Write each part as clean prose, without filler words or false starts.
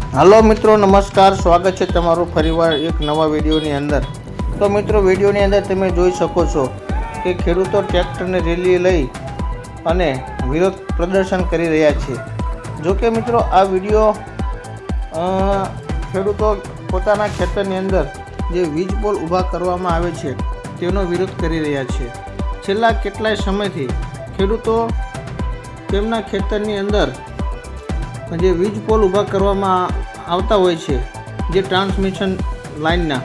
Hello मित्रों, नमस्कार। स्वागत है तमारू फरीवार एक नवा वीडियोनी अंदर। तो मित्रों, वीडियोनी अंदर तमे जोई शको छो कि खेडूतो ट्रेक्टरने रेली लई अने विरोध प्रदर्शन करी रह्या छे। जो कि मित्रों, आ विडियो खेडूतो पोताना खेतरनी अंदर जे वीज पोल ऊभा करवामां आवे छे तेनो विरोध करी रह्या छे। छेल्ला केटलाय समयथी खेडूतो तेमना खेतरनी अंदर जे वीज पोल ऊभा करवामां आवता होय छे, जे ट्रांसमिशन लाइनना,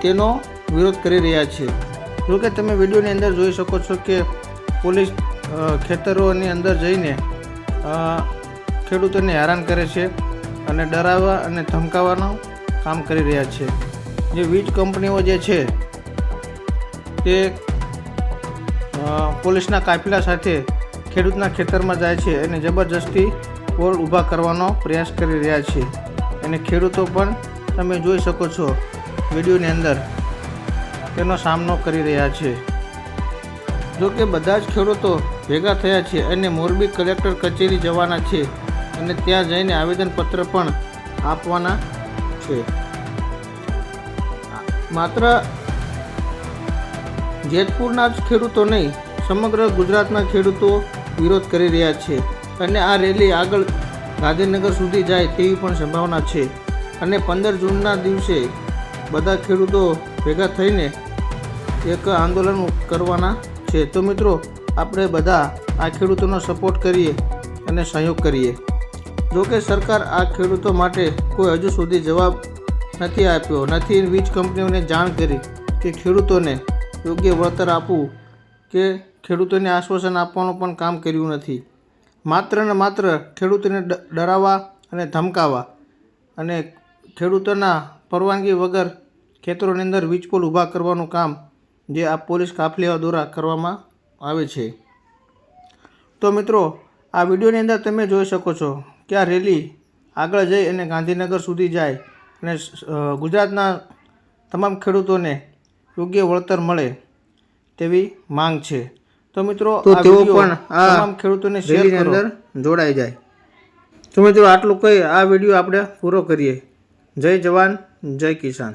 तेनो विरोध करी रह्या छे। जो कि तमे विडियोनी अंदर जोई शको छो कि पोलीस खेतरोनी अंदर जईने खेडूतोने हैरान करे छे अने डरावा अने धमकावानुं काम करी रह्या छे। जे वीज कंपनीओ जे छे ते पोलीसना काफिला साथे खेडूतना खेतरमां जाय छे अने जबरदस्ती पोल ऊभा करवानो प्रयास करी रह्या छे। अने खेडूतो पण तमे जोई शको छो विडियोनी अंदर तेनो सामनो करी रह्या छे। जो कि बधा ज खेडूतो भेगा थया छे अने मोरबी कलेक्टर कचेरी जवाना छे अने त्यां जईने आवेदनपत्र पण आपवाना छे। मात्र जेतपुરના જ ખેડૂતો નહીં, સમગ્ર ગુજરાતના ખેડૂતો વિરોધ કરી રહ્યા છે અને આ રેલી આગળ ગાંધીનગર સુધી જાય તેવી પણ સંભાવના છે અને 15 જૂનના દિવસે બધા ખેડૂતો ભેગા થઈને એક આંદોલન કરવાના છે। તો મિત્રો, આપણે બધા આ ખેડૂતોનો સપોર્ટ કરીએ અને સહયોગ કરીએ। જો કે સરકાર આ ખેડૂતો માટે કોઈ હજુ સુધી જવાબ નથી આપ્યો, નથી વીજ કંપનીઓને જાણ કરી કે ખેડૂતોને યોગ્ય વળતર આપવું કે ખેડૂતોને આશ્વાસન આપવાનું પણ કામ કર્યું નથી। માત્ર ને માત્ર ખેડૂતોને ડરાવવા અને ધમકાવવા અને ખેડૂતોના પરવાનગી વગર ખેતરોની અંદર વીજ પોલ ઊભા કરવાનું કામ જે આ પોલીસ કાફલીઓ દ્વારા કરવામાં આવે છે। તો મિત્રો, આ વિડીયોની અંદર તમે જોઈ શકો છો કે આ રેલી આગળ જઈ અને ગાંધીનગર સુધી જાય અને ગુજરાતના તમામ ખેડૂતોને યોગ્ય વળતર મળે તેવી માંગ છે। તો મિત્રો, આ વિડીયો તમામ ખેડૂતોને શેર કરો, જોડાઈ જાય। તો મિત્રો, આટલું કહી આ વિડીયો આપણે પૂરો કરીએ। જય જવાન, જય કિસાન।